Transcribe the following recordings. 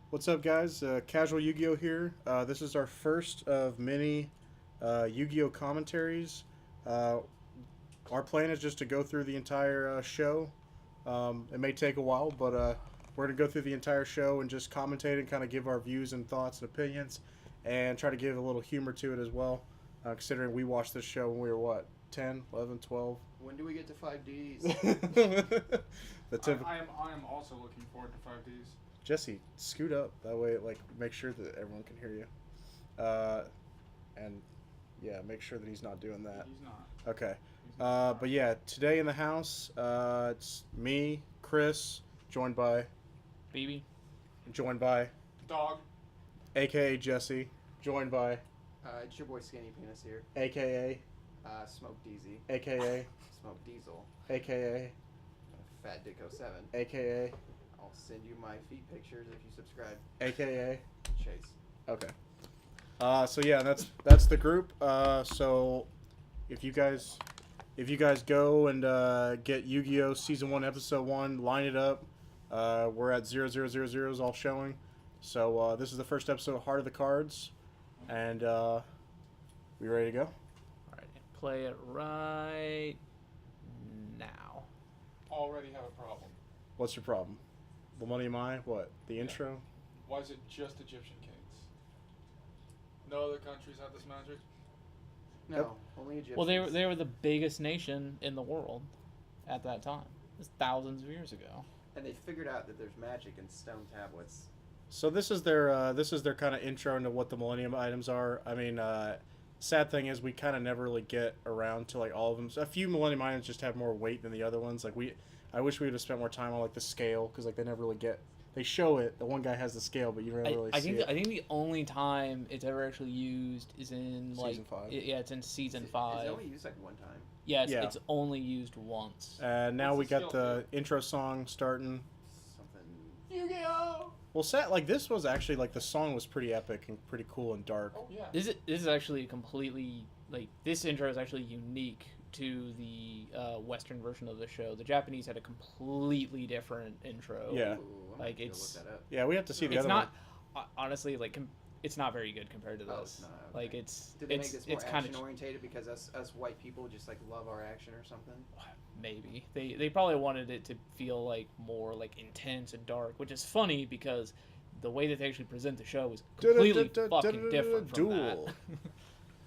What's up, guys? Casual Yu-Gi-Oh here. This is our first of many Yu-Gi-Oh commentaries. Uh, our plan is just to go through the entire show. It may take a while, but we're gonna go through the entire show and just commentate and kind of give our views and thoughts and opinions, and try to give a little humor to it as well. Considering we watched this show when we were what, 10, 11, 12. When do we get to 5Ds? The typical. I am also looking forward to 5Ds. Jesse, scoot up. That way, like, make sure that everyone can hear you. And yeah, make sure that he's not doing that. He's not. Okay. He's not. But yeah, today in the house, it's me, Chris, joined by, BB. Dog. AKA Jesse, joined by, It's your boy Skinny Penis here. AKA, Smoke DZ. AKA, Smoke Diesel. AKA, Fat Dick 07. AKA, I'll send you my feet pictures if you subscribe. AKA. Chase. Okay. So yeah, that's the group. So if you guys go and get Yu-Gi-Oh Season 1 Episode 1, line it up. We're at 0000 all showing. So this is the first episode of Heart of the Cards, and we ready to go? All right, play it right now. Already have a problem. What's your problem? The money am I? What? The intro? Why is it just Egyptian kings? No other countries have this magic? No, Yep. only Egyptians. Well, they were the biggest nation in the world at that time. It was thousands of years ago. And they figured out that there's magic in stone tablets. So this is their kind of intro into what the Millennium items are. I mean, sad thing is we kind of never really get around to like all of them. So a few Millennium items just have more weight than the other ones. Like I wish we would have spent more time on like the scale, because like they never really get. They show it. The one guy has the scale, but you don't really see it. I think the only time it's ever actually used is in like Season 5. It's in season It's 5. only used like one time. Yeah, Yeah. It's only used once. Now we What's the got scale the intro song starting. Something. Yu-Gi-Oh! Well, like this was actually like the song was pretty epic and pretty cool and dark. Oh, yeah. This is actually completely like this intro is actually unique to the Western version of the show. The Japanese had a completely different intro. Yeah. Ooh, I Like, might go it's- look that up. Yeah, we have to see the It's other not honestly like it's not very good compared to Oh, this. it's not, okay. Like it's Did they it's make this more it's kind action of orientated because us white people just like love our action or something? maybe they probably wanted it to feel like more like intense and dark, which is funny because the way that they actually present the show is completely fucking different from that.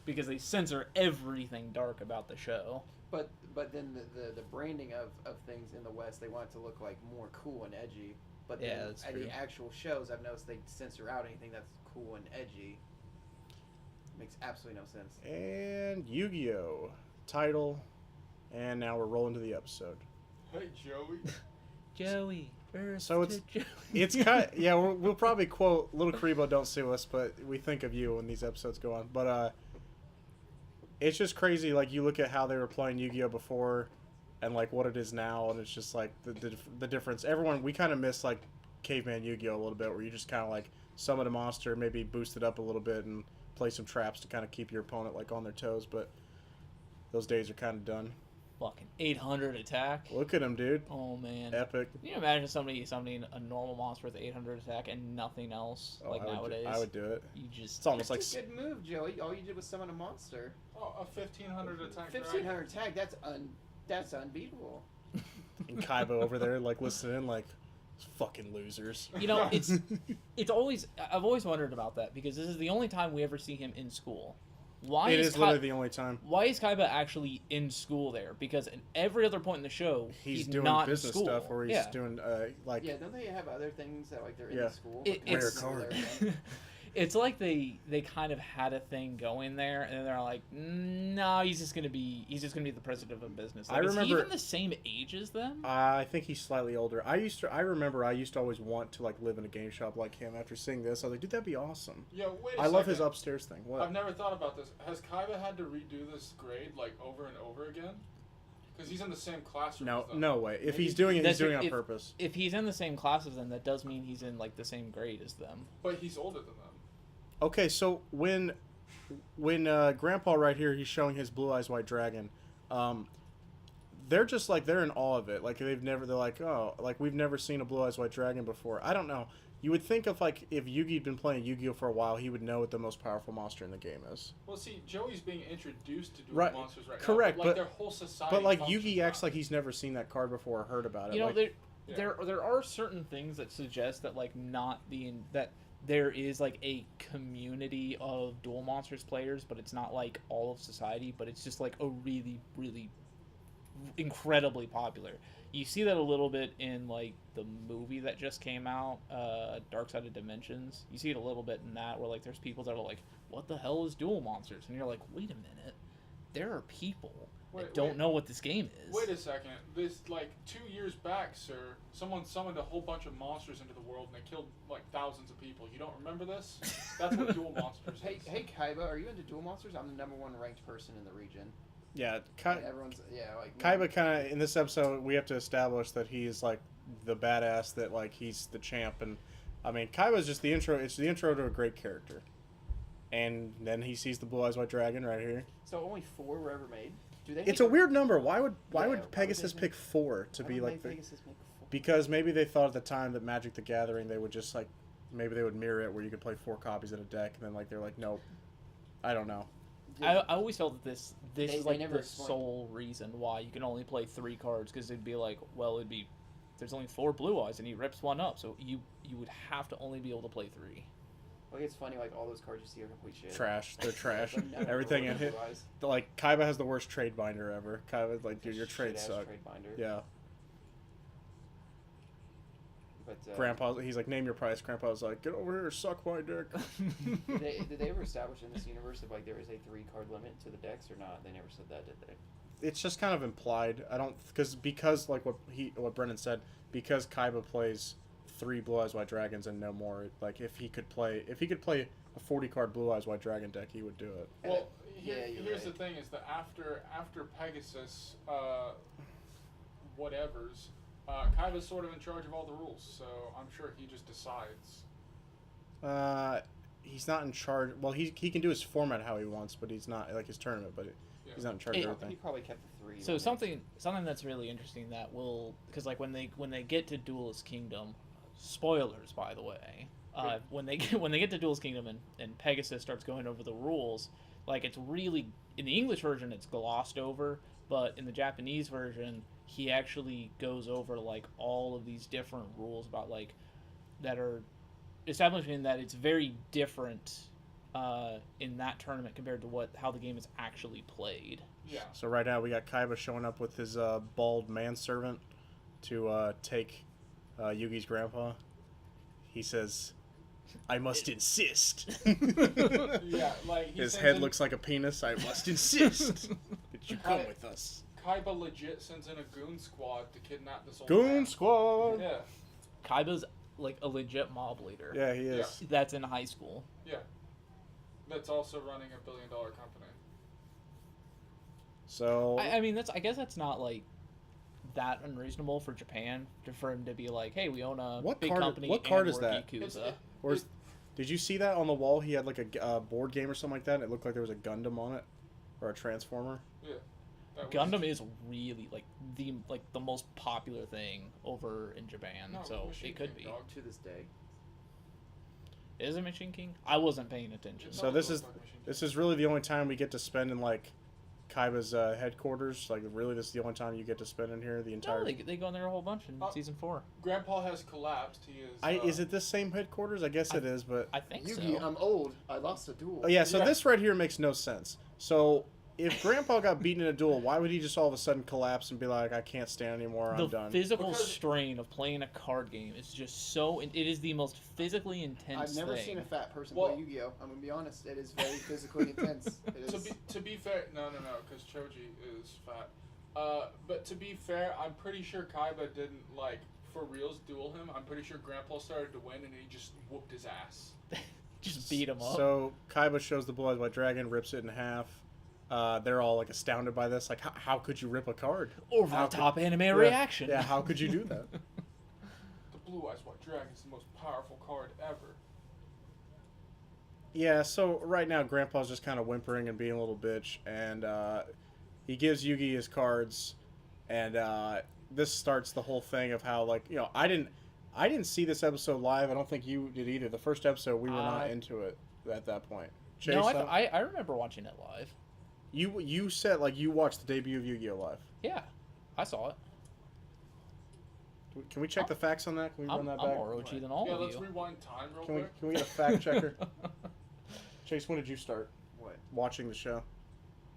Because they censor everything dark about the show. But then the branding of things in the West, they want it to look like more cool and edgy. But then Yeah, that's at true. the actual shows, I've noticed they censor out anything that's cool and edgy. Makes absolutely no sense. And Yu-Gi-Oh title, and now we're rolling to the episode. Hey, Joey. Joey. So it's kind of, yeah, we'll probably quote Little Karibo, don't sue us, but we think of you when these episodes go on. But it's just crazy. Like you look at how they were playing Yu-Gi-Oh before, and like what it is now, and it's just like the difference. We kind of miss like caveman Yu-Gi-Oh a little bit, where you just kind of like summon a monster, maybe boost it up a little bit, and play some traps to kind of keep your opponent like on their toes. But those days are kind of done. Fucking 800 attack. Look at him, dude. Oh man. Epic. Can you imagine somebody summoning a normal monster with 800 attack and nothing else like nowadays? I would do it. You just It's almost like That's a good move, Joey. All you did was summon a monster. Oh, a 1500 attack. 1500 tag. That's unbeatable. and Kaiba over there like listening like fucking losers. you know it's always I've always wondered about that because this is the only time we ever see him in school. Why It is is literally the only time. Why is Kaiba actually in school there? Because in every other point in the show, He's doing not business in school. stuff, or he's yeah. doing like Yeah, don't they have other things that like they're Yeah. in school? It- Like, it's- rare card. It's like they kind of had a thing going there, and then they're like, no, he's just gonna be the president of a business. Like, I is he remember- even the same age as them? I think he's slightly older. I remember I used to always want to like live in a game shop like him. After seeing this, I was like, dude, that'd be awesome. Yo, wait a I second. love his upstairs thing. What? I've never thought about this. Has Kaiba had to redo this grade like over and over again? Because he's in the same classroom. No, as them. no way. If Maybe he's doing it, he's That's doing it on if- purpose. If he's in the same class as them, that does mean he's in like the same grade as them. But he's older than them. Okay, so when Grandpa right here, he's showing his Blue Eyes White Dragon. They're just like they're in awe of it. Like they're like, oh, like we've never seen a Blue Eyes White Dragon before. I don't know. You would think of like if Yugi'd been playing Yu-Gi-Oh for a while, he would know what the most powerful monster in the game is. Well, see, Joey's being introduced to dual Right. monsters right Correct, now. Like, but their whole society. But like functions Yugi acts on like he's never seen that card before or heard about it. You know, like, there are certain things that suggest that like that there is like a community of dual monsters players, but it's not like all of society, but it's just like a really, really incredibly popular. You see that a little bit in like the movie that just came out, Dark Side of Dimensions. You see it a little bit in that, where like there's people that are like, "What the hell is dual monsters?" And you're like, "Wait a minute, there are people that don't know what this game is." Wait a second. This, like, 2 years back, sir, someone summoned a whole bunch of monsters into the world and they killed, like, thousands of people. You don't remember this? That's what dual monsters is. Hey, Kaiba, are you into dual monsters? I'm the #1 ranked person in the region. yeah, And everyone's like Kaiba kind of in this episode we have to establish that he's like the badass, that like he's the champ, and I mean Kaiba's just the intro. It's the intro to a great character, and then he sees the Blue Eyes White Dragon right here. So only 4 were ever made. Do they? It's a weird number. Why would why Pegasus would they pick 4 to be like the? Pegasus make 4? Because maybe they thought at the time that Magic the Gathering they would just like maybe they would mirror it where you could play 4 copies in a deck, and then like they're like nope, I don't know. I always felt that this They is like never the explained. sole reason why you can only play 3 cards, because it'd be like, well, it'd be there's only 4 Blue Eyes and he rips one up, so you would have to only be able to play 3. Like, it's funny, like all those cards you see are complete shit. Trash. They're trash. Like, never Everything roll in Blue it. Eyes. Like Kaiba has the worst trade binder ever. Kaiba's like, dude, your trades Shit-ass suck. trade binder. Yeah. But Grandpa, he's like, name your price. Grandpa's like, get over here, suck my dick. did they ever establish in this universe if like there is a 3-card limit to the decks or not? They never said that, did they? It's just kind of implied. I don't, because like what Brennan said, because Kaiba plays 3 Blue Eyes White Dragons and no more. Like if he could play a 40 card Blue Eyes White Dragon deck, he would do it. Well, Yeah, you're here's right. the thing: is that after Pegasus, whatever's, Kaiba's sort of in charge of all the rules. So I'm sure he just decides. He's not in charge. Well, he can do his format how he wants, but he's not like his tournament. But he's not in charge of He everything. probably kept the 3. So something that's really interesting that will, because like when they get to Duelist Kingdom, spoilers by the way, when they get to Duelist Kingdom and Pegasus starts going over the rules, like it's really in the English version it's glossed over, but in the Japanese version he actually goes over like all of these different rules about like that are establishing that it's very different in that tournament compared to how the game is actually played. Yeah. So right now we got Kaiba showing up with his bald manservant to take Yugi's grandpa. He says, "I must insist." Yeah, like he His sends head in- looks like a penis. I must insist that you come with us. Kaiba legit sends in a goon squad to kidnap this old Goon man. Squad. Yeah, Kaiba's like a legit mob leader. Yeah, he is. That's in high school. yeah. That's also running a $1 billion company. So I mean, I guess that's not like that unreasonable for Japan for him to be like, hey, we own a What big card- company. what card and is we're that? Yakuza. Or did you see that on the wall? He had like a board game or something like that, and it looked like there was a Gundam on it, or a Transformer. Yeah. That was- Gundam is really like the most popular thing over in Japan, No, so Machine it could King, be. dog. To this day. Is it Machine King? I wasn't paying attention. So this is really the only time we get to spend in like Kaiba's headquarters. Like really, this is the only time you get to spend in here. The entire. No, they go in there a whole bunch in season 4. Grandpa has collapsed. He is. Is it this same headquarters? I guess it is, but I think Yugi, so. I'm old. I lost a duel. oh yeah. So Yeah. this right here makes no sense. So if Grandpa got beaten in a duel, why would he just all of a sudden collapse and be like, "I can't stand anymore. The I'm done." physical Because- strain of playing a card game is just so. It is the most physically intense I've never thing. seen a fat person Well- play Yu-Gi-Oh. I'm gonna be honest. It is very physically intense. It To is. to be fair, no, because Choji is fat. But to be fair, I'm pretty sure Kaiba didn't like for reals duel him. I'm pretty sure Grandpa started to win and he just whooped his ass. Just beat him up. So Kaiba shows the Blue Eyes White Dragon, rips it in half. They're all like astounded by this. Like, how could you rip a card? Over How the top anime Yeah, reaction. Yeah, how could you do that? The Blue Eyes White Dragon is the most powerful card ever. Yeah, so right now Grandpa's just kind of whimpering and being a little bitch, and he gives Yugi his cards, and this starts the whole thing of how, like, you know, I didn't see this episode live. I don't think you did either. The first episode, we were not Uh, into it at that point. Chase, No, I remember watching it live. you said like you watched the debut of Yu-Gi-Oh live. Yeah, I saw it. Can we check the facts on that? Can we I'm run that back? more OG than all Yeah, of let's you. rewind time real Can we quick. can we get a fact checker? Chase, when did you start What? watching the show?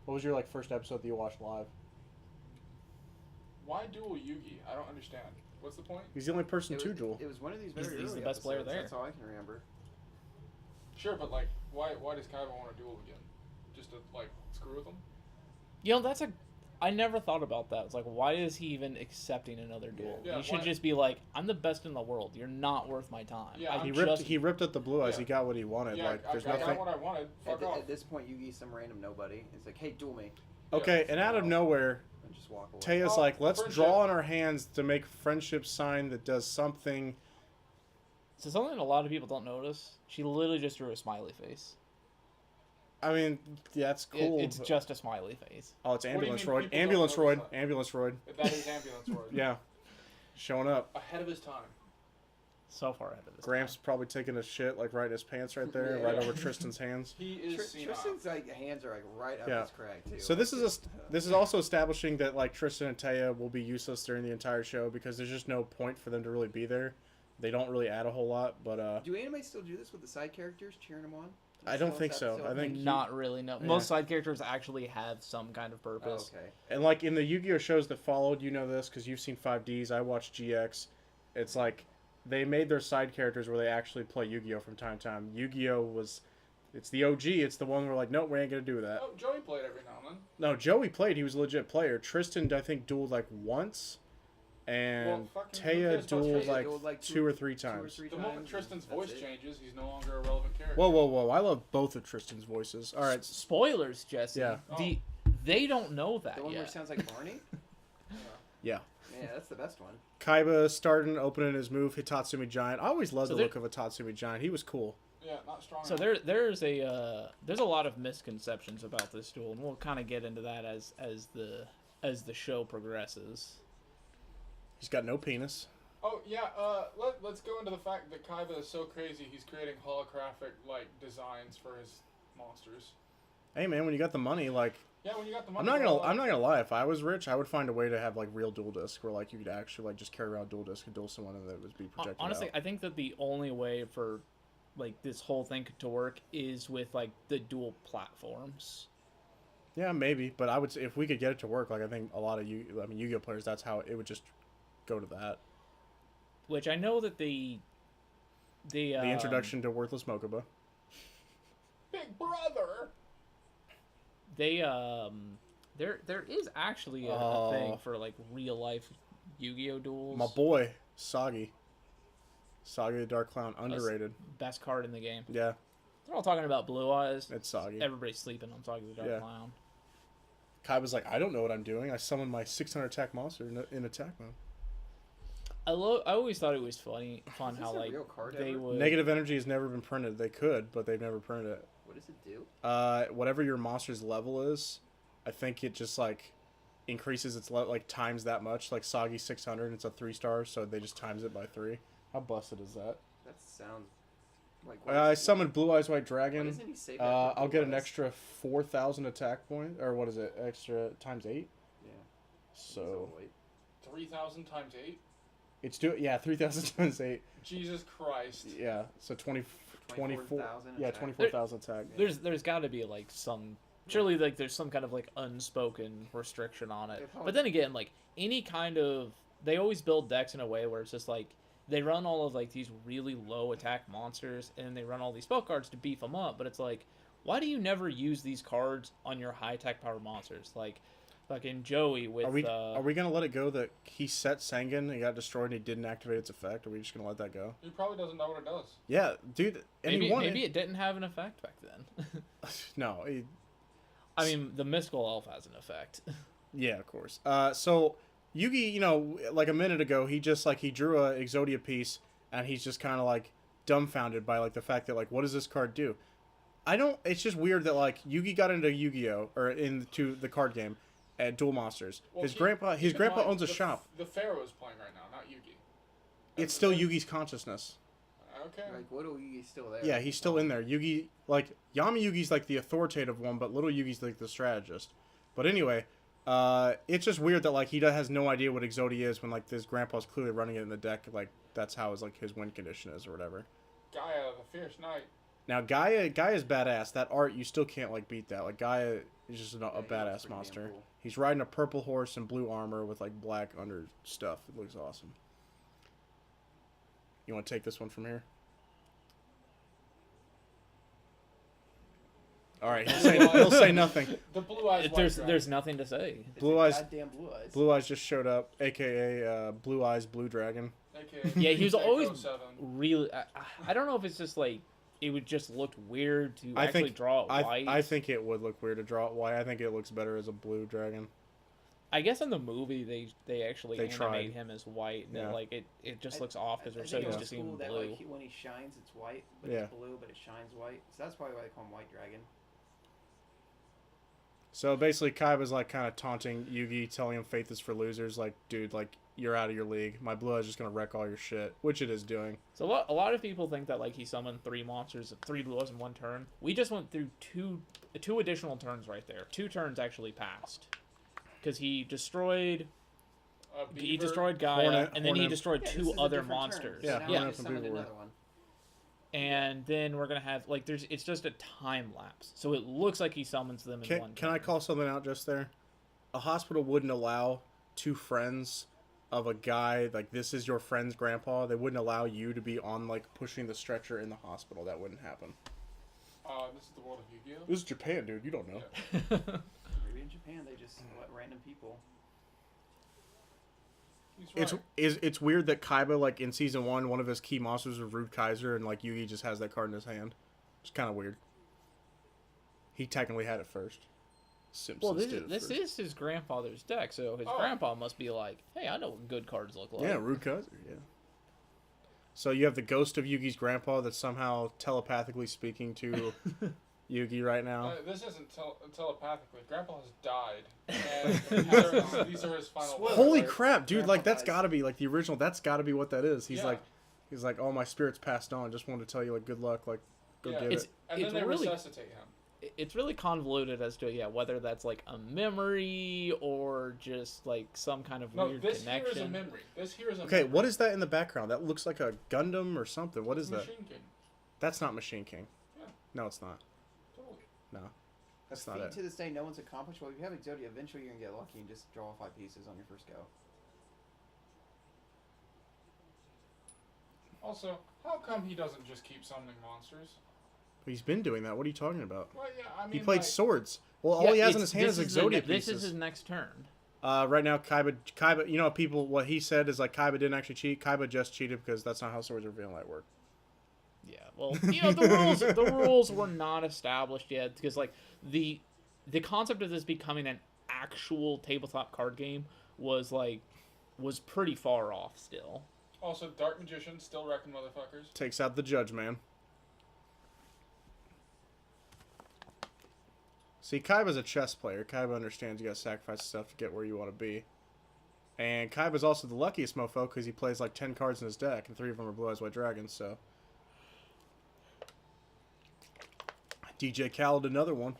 What was your like first episode that you watched live? Why dual Yugi? I don't understand. What's the point? He's the only person It to was, duel. it was one of these He's- very he's the early best player episodes, there. That's all I can remember. Sure, but like, why does Kaiba want to duel again? Just to like screw with him? I never thought about that. It's like, why is he even accepting another duel? Yeah, he should why- just be like, I'm the best in the world. You're not worth my time. Yeah, He I'm ripped at the blue eyes. Yeah. He got what he wanted. Yeah, like I there's got nothing. what I wanted. Fuck off. At this point, Yugi's some random nobody. It's like, hey, duel me, Okay, and out of nowhere, and just walk away. Taya's Oh, like, let's friendship. draw on our hands to make friendship sign that does something. So something a lot of people don't notice. She literally just drew a smiley face. I mean, yeah, that's cool. It's but- just a smiley face. Oh, it's What do you ambulance mean roid. people don't Ambulance notice roid. that? Ambulance roid. That is ambulance roid. Yeah, showing up. Ahead of his time. So far ahead of this. Gramps probably taking a shit like right in his pants right there, Yeah. right over Tristan's hands. He is senile. Tristan's like hands are like right up Yeah. his crack too. So this Like, is this is also establishing that like Tristan and Taya will be useless during the entire show because there's just no point for them to really be there. They don't really add a whole lot, but Do anime still do this with the side characters, cheering them on? I don't think so. I think Not really. No. Yeah. Most side characters actually have some kind of Oh, purpose. okay. and like in the Yu-Gi-Oh shows that followed, you know this because you've seen 5Ds. I watched GX. It's like they made their side characters where they actually play Yu-Gi-Oh from time to time. Yu-Gi-Oh it's the OG. It's the one where like, nope, we ain't gonna do that. Oh, Joey played every now and then. No, Joey played. He was a legit player. Tristan, I think, dueled like once, and Well, fucking who Taya cares about dueled Taya? like, Dueled, like, two or three times. The moment Tristan's that's voice it. changes, he's no longer a relevant character. Whoa, whoa, whoa! I love both of Tristan's voices. All right, Spoilers, Jesse. Yeah. They don't know that The one where it yet. sounds like Barney? yeah. Yeah, that's the best one. Kaiba starting opening his move, Hitatsumi Giant. I always loved So the there- look of a Tatsumi Giant. He was cool. Yeah, not strong So enough. there's a lot of misconceptions about this duel, and we'll kind of get into that as the show progresses. He's got no penis. Oh yeah, let's go into the fact that Kaiba is so crazy he's creating holographic like designs for his monsters. Hey man, when you got the money, like Yeah, when you got the money. I'm not go gonna lie. If I was rich, I would find a way to have like real dual disc, where like you could actually like just carry around dual disc and duel someone and it would be projected Honestly, out. I think that the only way for like this whole thing to work is with like the dual platforms. Yeah, maybe, but I would say if we could get it to work, like I think a lot of Yu-Gi-Oh players, that's how it would just go to that. Which I know that the The introduction to Worthless Mokuba. Big brother. They there is actually a Oh. thing for like real life Yu-Gi-Oh duels. My boy, Sagi. Sagi the Dark Clown, underrated. Best card in the game. Yeah, They're all talking about Blue Eyes. it's Sagi. Everybody's sleeping on Sagi the Dark Yeah. Clown. Kaiba's like, I don't know what I'm doing. I summoned my 600 attack monster in attack mode. I always thought it was fun Is how this a like real card they ever? would Negative energy has never been printed. They could, but they've never printed it. What does it do? Whatever your monster's level is, I think it just like increases its like times that much. Like Sagi 600, it's a 3-star, so they just times it by 3. How busted is that? That sounds like. I summoned Blue Eyes White What Dragon. doesn't he say? back to I'll Blue get an Eyes? extra 4,000 attack point, or what is it? Extra times 8. Yeah. So Wait. 3,000 times 8. it's 3,000 times 8. Jesus Christ. Yeah, so 24. 24,000 Yeah, attack. 24,000 attack. there's got to be like some surely like there's some kind of like unspoken restriction on it. They probably- But then again, like any kind of they always build decks in a way where it's just like they run all of like these really low attack monsters and they run all these spell cards to beef them up. But it's like, why do you never use these cards on your high attack power monsters? Like fucking Joey with Are we gonna let it go that he set Sengen and got destroyed and he didn't activate its effect? Are we just gonna let that go? He probably doesn't know what it does. Yeah, dude. And he maybe it didn't have an effect back then. No. I mean, the mystical elf has an effect. Yeah, of course. So Yugi, like a minute ago, he just like he drew a Exodia piece and he's just kind of like dumbfounded by like the fact that like what does this card do? It's just weird that like Yugi got into Yu-Gi-Oh or into the card game at Duel Monsters. Well, his keep grandpa in mind, owns a the shop. The Pharaoh's playing right now, not Yugi. It's still Yugi's consciousness. Okay. Like little Yugi's still there. Yeah, he's still in there. Yugi, like Yami Yugi's like the authoritative one, but little Yugi's like the strategist. But anyway, it's just weird that like he has no idea what Exodia is when like his grandpa's clearly running it in the deck. Like that's how his win condition is or whatever. Gaia, the fierce knight. Now Gaia's badass. That art you still can't like beat that. Like Gaia is just a he looks badass pretty monster. damn cool. He's riding a purple horse and blue armor with like black under stuff. It looks awesome. You want to take this one from here? All right, he'll say nothing. The blue eyes. There's nothing to say. Blue eyes. Goddamn blue eyes. Blue Eyes just showed up, aka Blue Eyes Blue Dragon. Yeah, he was always 07. really. I don't know if it's just like it would just look weird to actually draw it white. I think it would look weird to draw it white. I think it looks better as a blue dragon. I guess in the movie they actually animate tried. him as white, and Yeah. like it just looks off because we're so I think used to it's seeing cool him that, blue. like, when he shines, it's white, but Yeah. it's blue, but it shines white. So that's probably why they call him White Dragon. So basically, Kaiba's like kind of taunting Yugi, telling him faith is for losers. Like, dude, like you're out of your league. My blue eye's just gonna wreck all your shit, which it is doing. So a lot of people think that like he summoned 3 monsters, 3 blue eyes in 1 turn. We just went through two additional turns right there. 2 turns actually passed because he destroyed Gaia, Hornet, and then he Hornet. destroyed Yeah, 2 this is a other different turn. monsters. Yeah, So now Hornet he just from summoned Beaver. another one. And then we're gonna have like it's just a time lapse, so it looks like he summons them in 1 turn. Can I call something out just there? A hospital wouldn't allow 2 friends of a guy like this is your friend's grandpa. They wouldn't allow you to be on like pushing the stretcher in the hospital. That wouldn't happen. This is the world of Yu-Gi-Oh. This is Japan, dude. You don't know. Maybe in Japan they just let random people. He's right. It's weird that Kaiba like in season 1, one of his key monsters was Rude Kaiser, and like Yugi just has that card in his hand. It's kind of weird. He technically had it first. Simpsons Well, did it this first. is his grandfather's deck, so his grandpa must be like, hey, I know what good cards look like. Yeah, Rude Kaiser. Yeah. So you have the ghost of Yugi's grandpa that's somehow telepathically speaking to Yugi right now. This isn't telepathically. Grandpa has died. And these are his final words. Holy alert. crap, dude! Grandpa Like that's dies. got to be like the original. That's got to be what that is. He's Yeah. like, oh, my spirit's passed on. Just wanted to tell you like good luck. Like, go Yeah. get it. And then It's they really- resuscitate him. It's really convoluted as to whether that's like a memory or just like some kind of No, weird this connection. here is a memory. This here is a Okay, memory. what is that in the background? That looks like a Gundam or something. What is that? Machine King. That's not Machine King. Yeah. No, it's not. Totally. No, that's A not feat it. to this day no one's accomplished. Well, if you have Exodia, eventually you're gonna get lucky and just draw 5 pieces on your first go. Also, how come he doesn't just keep summoning monsters? He's been doing that. What are you talking about? Well, yeah, I mean, He played like, swords. Well, all he has in his hand is this Exodia This pieces. is his next turn. Right now, Kaiba, you know, what he said is like Kaiba didn't actually cheat. Kaiba just cheated because that's not how Swords of Revealing work. Yeah, well, the rules were not established yet because like the concept of this becoming an actual tabletop card game was pretty far off still. Also, Dark Magician still wrecking motherfuckers. Takes out the Judge Man. See, Kaiba's a chess player. Kaiba understands you gotta sacrifice stuff to get where you want to be. And Kaiba's also the luckiest mofo because he plays like 10 cards in his deck, and 3 of them are Blue Eyes White Dragons, so. DJ Khaled, another one.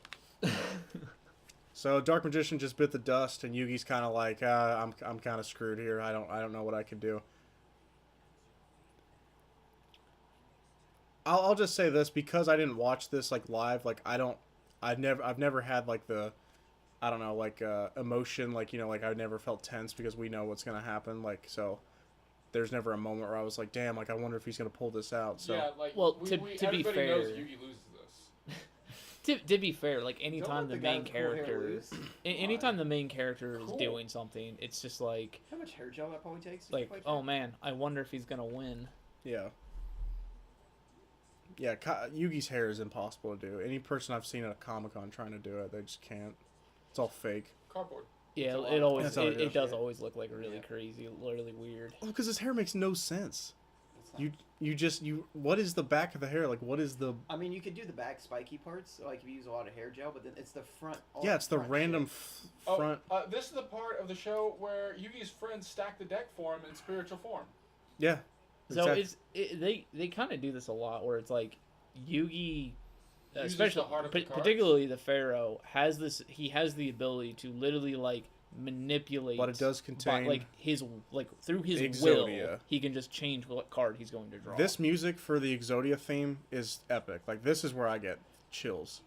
So Dark Magician just bit the dust, and Yugi's kind of like, I'm kind of screwed here. I don't know what I can do. I'll just say this because I didn't watch this like live. Like I've never had like the, I don't know, like emotion. Like like I never felt tense because we know what's gonna happen. Like so. There's never a moment where I was like, damn, like I wonder if he's gonna pull this out. So Yeah, like Well, we, to we, be everybody fair- knows Yugi loses this. To be fair, like anytime Don't the let the guy main with cool hair character, lose. anytime the main character is Cool. doing something, it's just like How much hair gel that probably takes? oh man, I wonder if he's gonna win. yeah. Yeah, Yugi's hair is impossible to do. Any person I've seen at a Comic-Con trying to do it, they just can't. It's all fake. Cardboard. Yeah, It's a lot. it always That's how it it is. does always look like really Yeah. crazy, really weird. Well, because his hair makes no sense. What is the back of the hair? Like, what is the... I mean, you could do the back spiky parts, like if you use a lot of hair gel, but then it's the front. all Yeah, it's the front random shit. front... This is the part of the show where Yugi's friends stack the deck for him in spiritual form. Yeah. So Exact- they kind of do this a lot, where it's like Yugi, Uses especially the heart of the cards. particularly the Pharaoh, has this. He has the ability to literally like manipulate. But it does contain like his through his will, Exodia. he can just change what card he's going to draw. This music for the Exodia theme is epic. Like, this is where I get chills.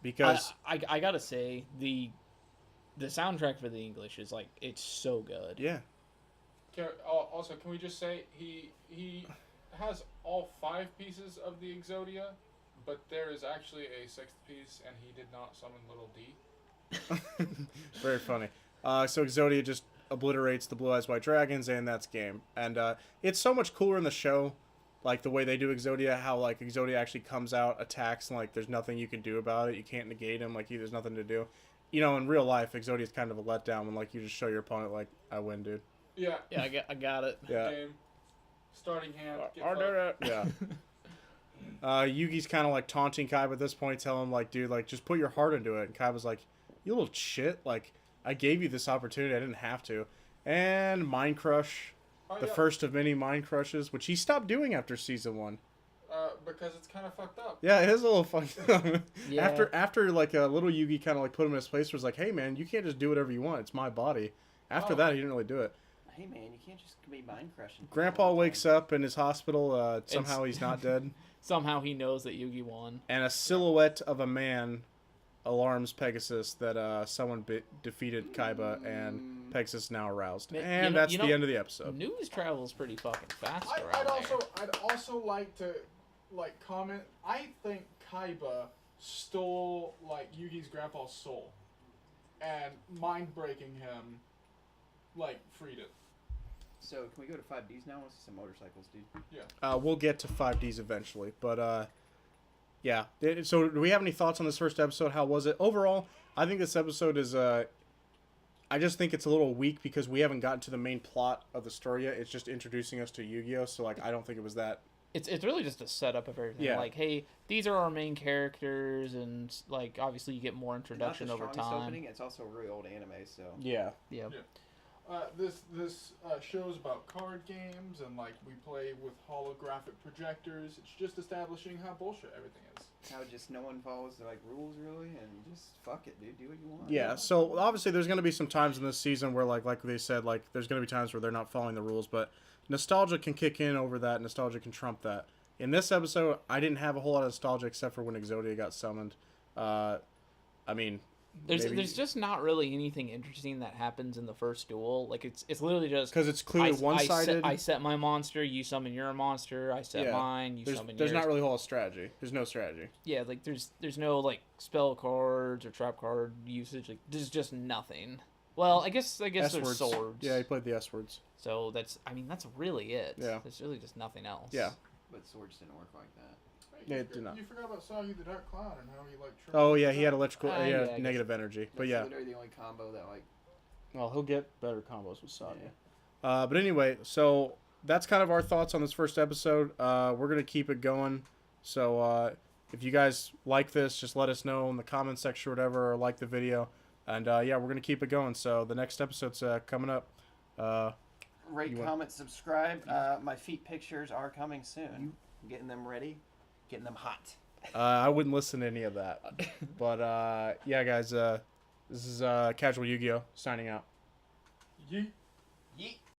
Because I gotta say the soundtrack for the English is like it's so good. yeah, Also, can we just say he has all 5 pieces of the Exodia, but there is actually a 6th piece, and he did not summon Little D. very funny. So Exodia just obliterates the Blue Eyes White Dragons, and that's game. And it's so much cooler in the show, like the way they do Exodia, how like Exodia actually comes out, attacks, and like there's nothing you can do about it. You can't negate him. Like there's nothing to do. You know, in real life, Exodia is kind of a letdown when like you just show your opponent like, I win, dude. Yeah. Yeah, I got it. Yeah. Game. Starting hand. Get I fucked. did it. Yeah. Yugi's kind of like taunting Kaiba at this point, telling him like, dude, like just put your heart into it. And Kaiba's like, you little shit. Like, I gave you this opportunity. I didn't have to. And Mind Crush, Oh, the yeah. first of many Mind Crushes, which he stopped doing after season 1. Because it's kind of fucked up. Yeah, it is a little fucked up. Yeah. After like a little Yugi kind of like put him in his place, was like, hey man, you can't just do whatever you want. It's my body. After Oh. that, he didn't really do it. Hey man, you can't just be mind crushing. Grandpa wakes up in his hospital. Somehow he's not dead. Somehow he knows that Yugi won. And a silhouette of a man alarms Pegasus that someone defeated Kaiba, and Pegasus is now aroused. You And know- that's you the know, end of the episode. News travels pretty fucking fast around I'd also like to comment. I think Kaiba stole like Yugi's grandpa's soul, and mind breaking him, like freed it. So can we go to 5Ds now? Let's see some motorcycles, dude. We'll get to 5Ds eventually, but yeah. So do we have any thoughts on this first episode? How was it overall? I think this episode is I just think it's a little weak because we haven't gotten to the main plot of the story yet. It's just introducing us to Yu-Gi-Oh, so like I don't think it was that. It's really just a setup of everything. Yeah. Like, hey, these are our main characters, and like obviously you get more introduction Not the over strongest time. opening. It's also a really old anime, so. Yeah. Yeah. This show's about card games, and like we play with holographic projectors. It's just establishing how bullshit everything is. How just no one follows the like rules really, and just fuck it, dude. Do what you want. Yeah, so obviously there's going to be some times in this season where like they said, like there's going to be times where they're not following the rules, but nostalgia can kick in over that. Nostalgia can trump that. In this episode, I didn't have a whole lot of nostalgia except for when Exodia got summoned. I mean, There's just not really anything interesting that happens in the first duel. Like it's literally just because it's clearly one-sided. I set my monster, you summon your monster. I set Yeah. mine, you summon yours. There's not really a whole lot of strategy. There's no strategy. Yeah, like there's no like spell cards or trap card usage. Like there's just nothing. Well, I guess there's S-words. swords. Yeah, he played the S words. So that's really it. Yeah. There's really just nothing else. Yeah. But swords didn't work like that. Hey, Yeah, it did not. You forgot about Soggy the Dark Clown and how he like. Oh yeah, he had electrical. Yeah, I guess. Negative energy. But That's yeah. literally the only combo that like. Well, he'll get better combos with Saga. Yeah. But anyway, so that's kind of our thoughts on this first episode. We're gonna keep it going. So if you guys like this, just let us know in the comment section or whatever, or like the video. And yeah, we're gonna keep it going. So the next episode's coming up. Rate, You want- comment, subscribe. My feet pictures are coming soon. Getting them ready, getting them hot. I wouldn't listen to any of that. But yeah, guys, this is Casual Yu-Gi-Oh signing out. Yeet.